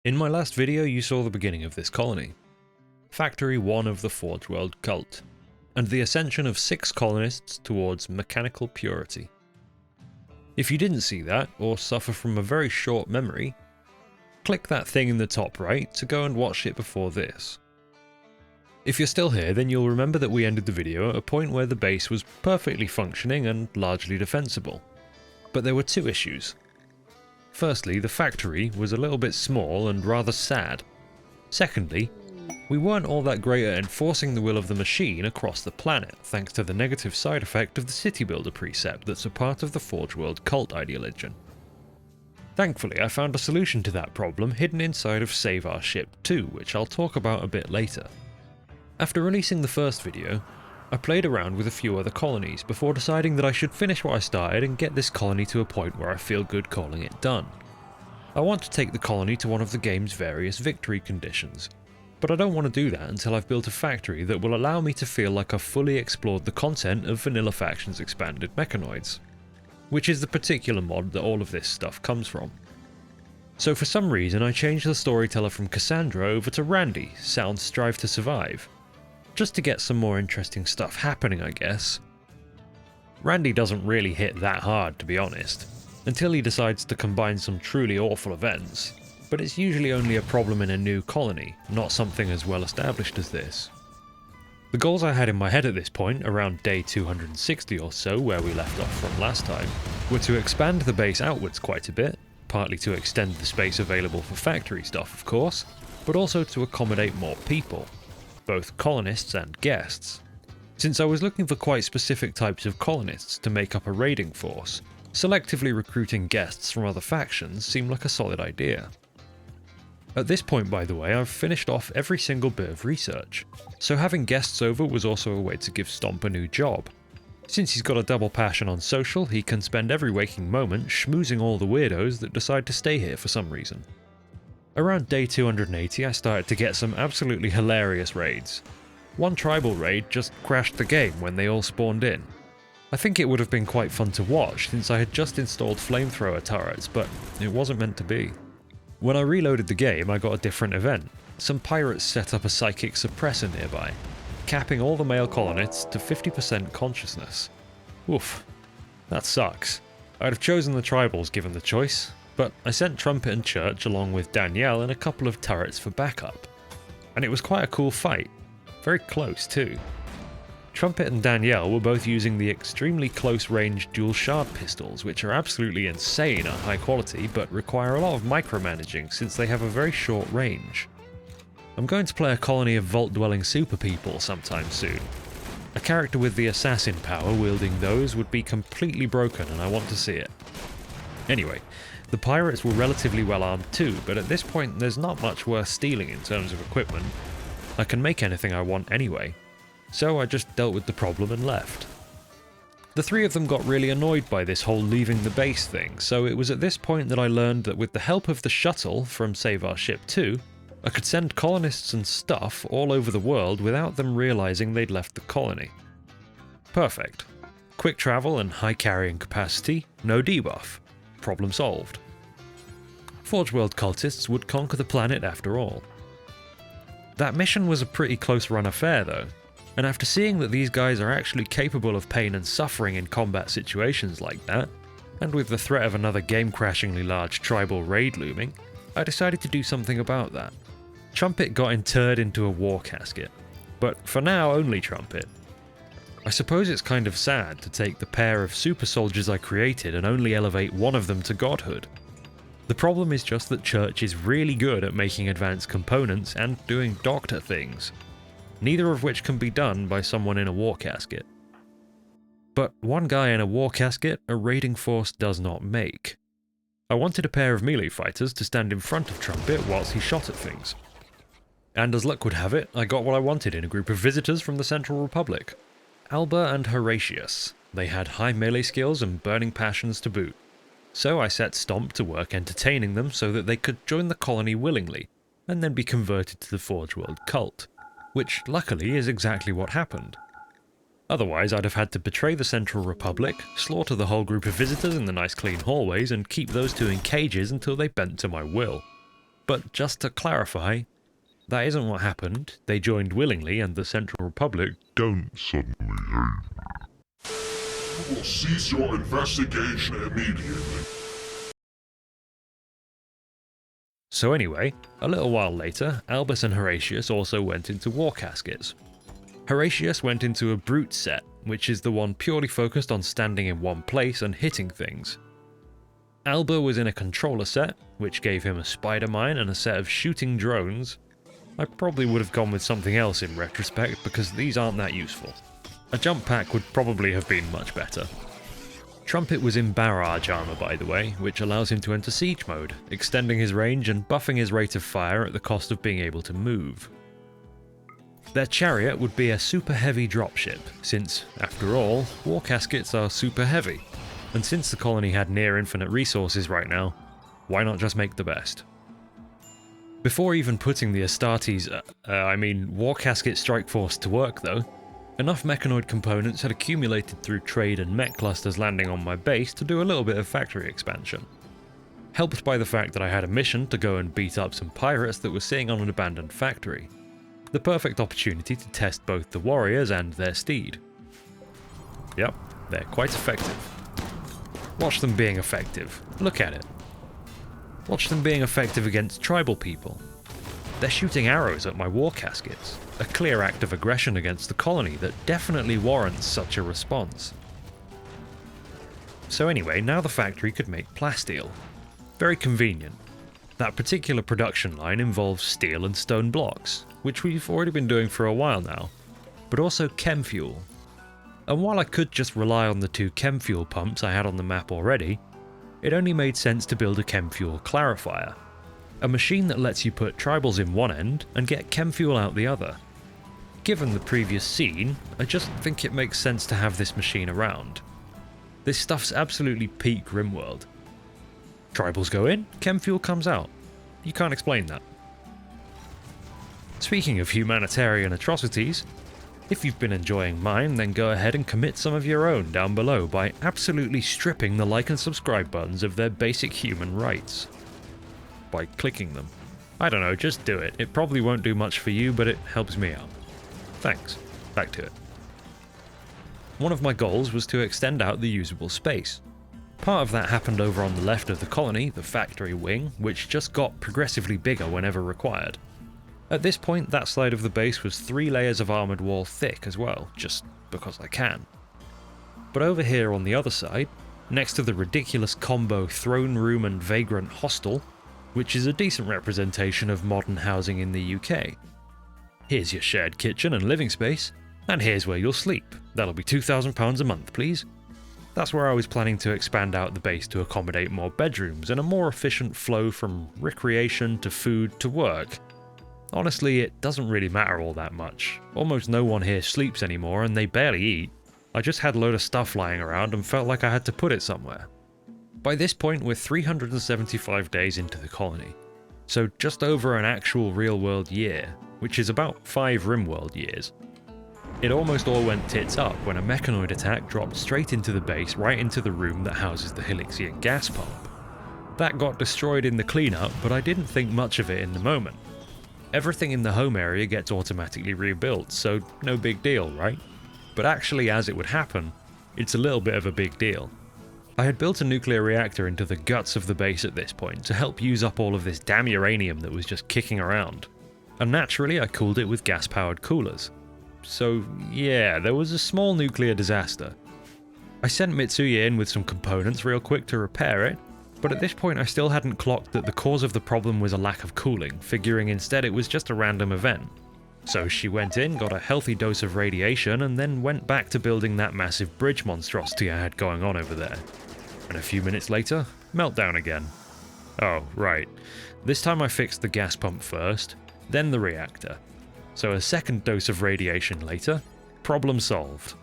In my last video you saw the beginning of this colony, Factory 1 of the Forge World cult, and the ascension of 6 colonists towards mechanical purity. If you didn't see that, or suffer from a very short memory, click that thing in the top right to go and watch it before this. If you're still here, then you'll remember that we ended the video at a point where the base was perfectly functioning and largely defensible. But there were 2 issues. Firstly, the factory was a little bit small and rather sad. Secondly, we weren't all that great at enforcing the will of the machine across the planet, thanks to the negative side effect of the city builder precept that's a part of the Forge World cult ideology. Thankfully, I found a solution to that problem hidden inside of Save Our Ship 2, which I'll talk about a bit later. After releasing the first video, I played around with a few other colonies before deciding that I should finish what I started and get this colony to a point where I feel good calling it done. I want to take the colony to one of the game's various victory conditions, but I don't want to do that until I've built a factory that will allow me to feel like I've fully explored the content of Vanilla Faction's expanded mechanoids, which is the particular mod that all of this stuff comes from. So for some reason I changed the storyteller from Cassandra over to Randy, Sound's Strive to Survive, just to get some more interesting stuff happening, I guess. Randy doesn't really hit that hard, to be honest, until he decides to combine some truly awful events, but it's usually only a problem in a new colony, not something as well established as this. The goals I had in my head at this point, around day 260 or so where we left off from last time, were to expand the base outwards quite a bit, partly to extend the space available for factory stuff of course, but also to accommodate more people, both colonists and guests. Since I was looking for quite specific types of colonists to make up a raiding force, selectively recruiting guests from other factions seemed like a solid idea. At this point, by the way, I've finished off every single bit of research, so having guests over was also a way to give Stomp a new job. Since he's got a double passion on social, he can spend every waking moment schmoozing all the weirdos that decide to stay here for some reason. Around day 280 I started to get some absolutely hilarious raids. One tribal raid just crashed the game when they all spawned in. I think it would have been quite fun to watch since I had just installed flamethrower turrets, but it wasn't meant to be. When I reloaded the game I got a different event. Some pirates set up a psychic suppressor nearby, capping all the male colonists to 50% consciousness. Oof, that sucks. I'd have chosen the tribals given the choice, but I sent Trumpet and Church along with Danielle and a couple of turrets for backup. And it was quite a cool fight. Very close too. Trumpet and Danielle were both using the extremely close-range dual shard pistols, which are absolutely insane at high quality but require a lot of micromanaging since they have a very short range. I'm going to play a colony of vault-dwelling super people sometime soon. A character with the assassin power wielding those would be completely broken and I want to see it. Anyway, the pirates were relatively well armed too, but at this point there's not much worth stealing in terms of equipment. I can make anything I want anyway, so I just dealt with the problem and left. The 3 of them got really annoyed by this whole leaving the base thing, so it was at this point that I learned that with the help of the shuttle from Save Our Ship 2, I could send colonists and stuff all over the world without them realizing they'd left the colony. Perfect. Quick travel and high carrying capacity, no debuff. Problem solved. Forge World cultists would conquer the planet after all. That mission was a pretty close run affair though, and after seeing that these guys are actually capable of pain and suffering in combat situations like that, and with the threat of another game-crashingly large tribal raid looming, I decided to do something about that. Trumpet got interred into a Warcasket, but for now only Trumpet. I suppose it's kind of sad to take the pair of super soldiers I created and only elevate one of them to godhood. The problem is just that Church is really good at making advanced components and doing doctor things, neither of which can be done by someone in a Warcasket. But one guy in a Warcasket a raiding force does not make. I wanted a pair of melee fighters to stand in front of Trumpet whilst he shot at things. And as luck would have it, I got what I wanted in a group of visitors from the Central Republic. Alba and Horatius. They had high melee skills and burning passions to boot. So I set Stomp to work entertaining them so that they could join the colony willingly, and then be converted to the Forge World cult, which luckily is exactly what happened. Otherwise I'd have had to betray the Central Republic, slaughter the whole group of visitors in the nice clean hallways, and keep those 2 in cages until they bent to my will. But just to clarify, that isn't what happened. They joined willingly and the Central Republic don't suddenly hate me. You will cease your investigation immediately. So anyway, a little while later, Albus and Horatius also went into Warcaskets. Horatius went into a brute set, which is the one purely focused on standing in one place and hitting things. Alba was in a controller set, which gave him a spider mine and a set of shooting drones. I probably would have gone with something else in retrospect because these aren't that useful. A jump pack would probably have been much better. Trumpet was in barrage armor, by the way, which allows him to enter siege mode, extending his range and buffing his rate of fire at the cost of being able to move. Their chariot would be a super heavy dropship, since, after all, warcaskets are super heavy, and since the colony had near infinite resources right now, why not just make the best? Before even putting the Astartes, Warcasket strike force to work though, enough mechanoid components had accumulated through trade and mech clusters landing on my base to do a little bit of factory expansion. Helped by the fact that I had a mission to go and beat up some pirates that were sitting on an abandoned factory. The perfect opportunity to test both the warriors and their steed. Yep, they're quite effective. Watch them being effective. Look at it. Watch them being effective against tribal people. They're shooting arrows at my warcaskets, a clear act of aggression against the colony that definitely warrants such a response. So anyway, now the factory could make plasteel. Very convenient. That particular production line involves steel and stone blocks, which we've already been doing for a while now, but also chem fuel. And while I could just rely on the 2 chem fuel pumps I had on the map already, it only made sense to build a chem fuel clarifier, a machine that lets you put tribals in one end and get chem fuel out the other. Given the previous scene, I just think it makes sense to have this machine around. This stuff's absolutely peak Rimworld. Tribals go in, chem fuel comes out. You can't explain that. Speaking of humanitarian atrocities, if you've been enjoying mine, then go ahead and commit some of your own down below by absolutely stripping the like and subscribe buttons of their basic human rights. By clicking them. I don't know, just do it. It probably won't do much for you, but it helps me out. Thanks. Back to it. One of my goals was to extend out the usable space. Part of that happened over on the left of the colony, the factory wing, which just got progressively bigger whenever required. At this point, that side of the base was 3 layers of armoured wall thick as well, just because I can. But over here on the other side, next to the ridiculous combo throne room and vagrant hostel, which is a decent representation of modern housing in the UK. Here's your shared kitchen and living space, and here's where you'll sleep. That'll be £2,000 a month, please. That's where I was planning to expand out the base to accommodate more bedrooms and a more efficient flow from recreation to food to work. Honestly, it doesn't really matter all that much. Almost no one here sleeps anymore and they barely eat. I just had a load of stuff lying around and felt like I had to put it somewhere. By this point, we're 375 days into the colony, so just over an actual real-world year, which is about 5 Rimworld years. It almost all went tits up when a mechanoid attack dropped straight into the base, right into the room that houses the Helixian gas pump. That got destroyed in the cleanup, but I didn't think much of it in the moment. Everything in the home area gets automatically rebuilt, so no big deal, right? But actually, as it would happen, it's a little bit of a big deal. I had built a nuclear reactor into the guts of the base at this point to help use up all of this damn uranium that was just kicking around. And naturally, I cooled it with gas-powered coolers. So yeah, there was a small nuclear disaster. I sent Mitsuya in with some components real quick to repair it, but at this point I still hadn't clocked that the cause of the problem was a lack of cooling, figuring instead it was just a random event. So she went in, got a healthy dose of radiation, and then went back to building that massive bridge monstrosity I had going on over there. And a few minutes later, meltdown again. Oh, right. This time I fixed the gas pump first, then the reactor. So a second dose of radiation later, problem solved.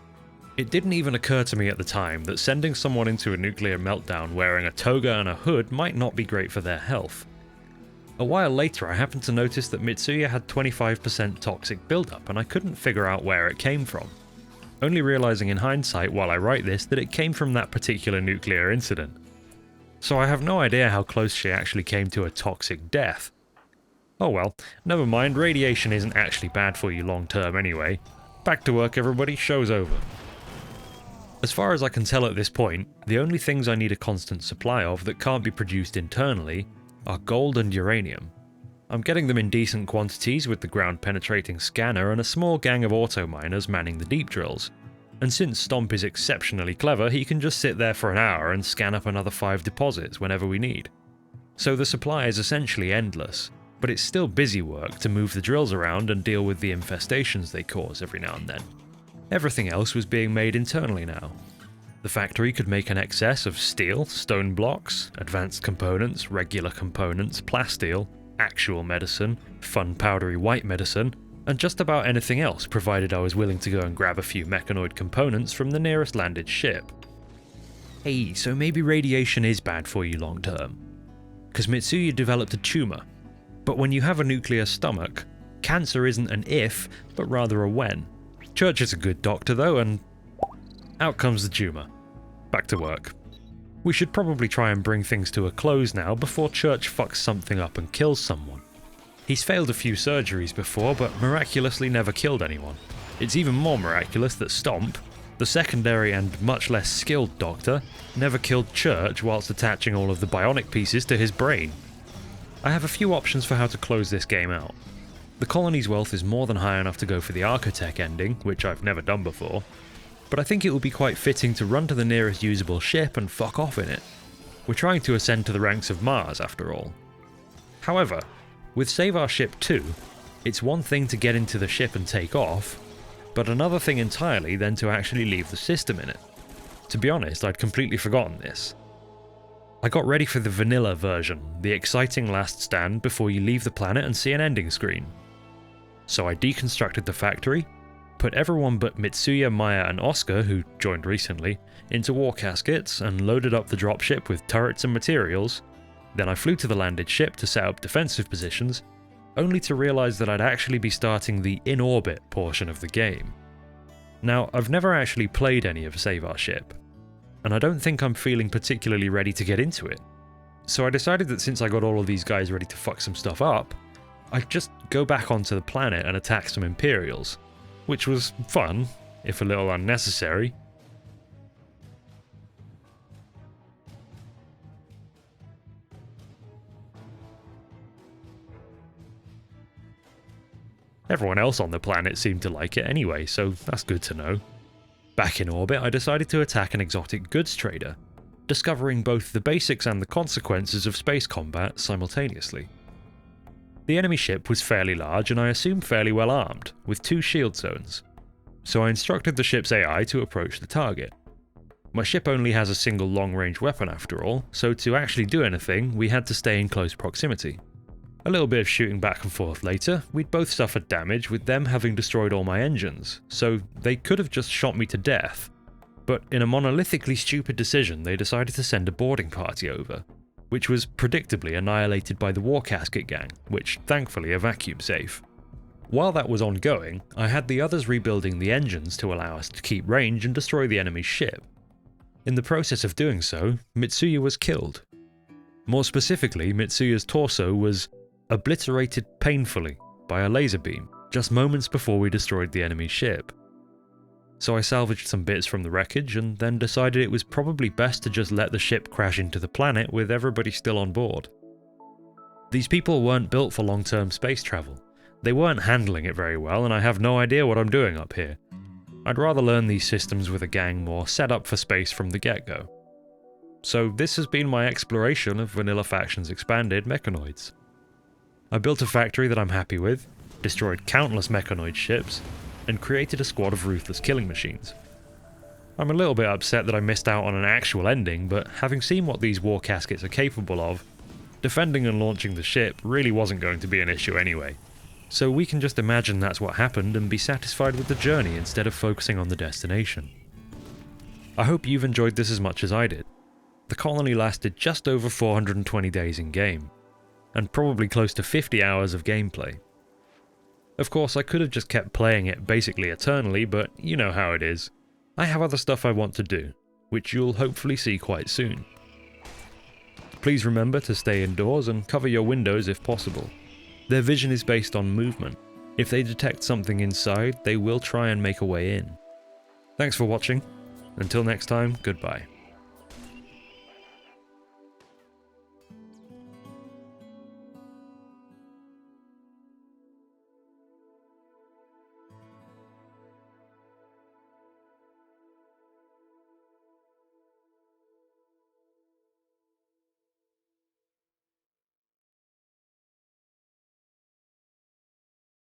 It didn't even occur to me at the time that sending someone into a nuclear meltdown wearing a toga and a hood might not be great for their health. A while later I happened to notice that Mitsuya had 25% toxic buildup and I couldn't figure out where it came from. Only realizing in hindsight while I write this that it came from that particular nuclear incident. So I have no idea how close she actually came to a toxic death, Oh well, never mind, radiation isn't actually bad for you long term anyway. Back to work everybody, show's over. As far as I can tell at this point, the only things I need a constant supply of that can't be produced internally are gold and uranium. I'm getting them in decent quantities with the ground penetrating scanner and a small gang of auto miners manning the deep drills. And since Stomp is exceptionally clever, he can just sit there for an hour and scan up another 5 deposits whenever we need. So the supply is essentially endless, but it's still busy work to move the drills around and deal with the infestations they cause every now and then. Everything else was being made internally now. The factory could make an excess of steel, stone blocks, advanced components, regular components, plasteel, actual medicine, fun powdery white medicine, and just about anything else provided I was willing to go and grab a few mechanoid components from the nearest landed ship. Hey, so maybe radiation is bad for you long term. Because Mitsuya developed a tumour. But when you have a nuclear stomach, cancer isn't an if, but rather a when. Church is a good doctor though, and out comes the tumour. Back to work. We should probably try and bring things to a close now before Church fucks something up and kills someone. He's failed a few surgeries before, but miraculously never killed anyone. It's even more miraculous that Stomp, the secondary and much less skilled doctor, never killed Church whilst attaching all of the bionic pieces to his brain. I have a few options for how to close this game out. The colony's wealth is more than high enough to go for the Architect ending, which I've never done before, but I think it would be quite fitting to run to the nearest usable ship and fuck off in it. We're trying to ascend to the ranks of Mars after all. However, with Save Our Ship 2, it's one thing to get into the ship and take off, but another thing entirely then to actually leave the system in it. To be honest, I'd completely forgotten this. I got ready for the vanilla version, the exciting last stand before you leave the planet and see an ending screen. So I deconstructed the factory, put everyone but Mitsuya, Maya and Oscar, who joined recently, into warcaskets and loaded up the dropship with turrets and materials. Then I flew to the landed ship to set up defensive positions, only to realise that I'd actually be starting the in-orbit portion of the game. Now, I've never actually played any of Save Our Ship, and I don't think I'm feeling particularly ready to get into it. So I decided that since I got all of these guys ready to fuck some stuff up, I'd just go back onto the planet and attack some Imperials, which was fun, if a little unnecessary. Everyone else on the planet seemed to like it anyway, so that's good to know. Back in orbit, I decided to attack an exotic goods trader, discovering both the basics and the consequences of space combat simultaneously. The enemy ship was fairly large and I assume fairly well armed, with 2 shield zones, so I instructed the ship's AI to approach the target. My ship only has a single long-range weapon after all, so to actually do anything, we had to stay in close proximity. A little bit of shooting back and forth later, we'd both suffered damage with them having destroyed all my engines, so they could have just shot me to death. But in a monolithically stupid decision, they decided to send a boarding party over, which was predictably annihilated by the Warcasket gang, which thankfully are vacuum safe. While that was ongoing, I had the others rebuilding the engines to allow us to keep range and destroy the enemy's ship. In the process of doing so, Mitsuya was killed. More specifically, Mitsuya's torso was obliterated painfully by a laser beam, just moments before we destroyed the enemy's ship. So I salvaged some bits from the wreckage and then decided it was probably best to just let the ship crash into the planet with everybody still on board. These people weren't built for long-term space travel. They weren't handling it very well, and I have no idea what I'm doing up here. I'd rather learn these systems with a gang more set up for space from the get-go. So this has been my exploration of Vanilla Factions Expanded Mechanoids. I built a factory that I'm happy with, destroyed countless mechanoid ships, and created a squad of ruthless killing machines. I'm a little bit upset that I missed out on an actual ending, but having seen what these warcaskets are capable of, defending and launching the ship really wasn't going to be an issue anyway. So we can just imagine that's what happened and be satisfied with the journey instead of focusing on the destination. I hope you've enjoyed this as much as I did. The colony lasted just over 420 days in game, and probably close to 50 hours of gameplay. Of course, I could have just kept playing it basically eternally, but you know how it is. I have other stuff I want to do, which you'll hopefully see quite soon. Please remember to stay indoors and cover your windows if possible. Their vision is based on movement. If they detect something inside, they will try and make a way in. Thanks for watching. Until next time, goodbye.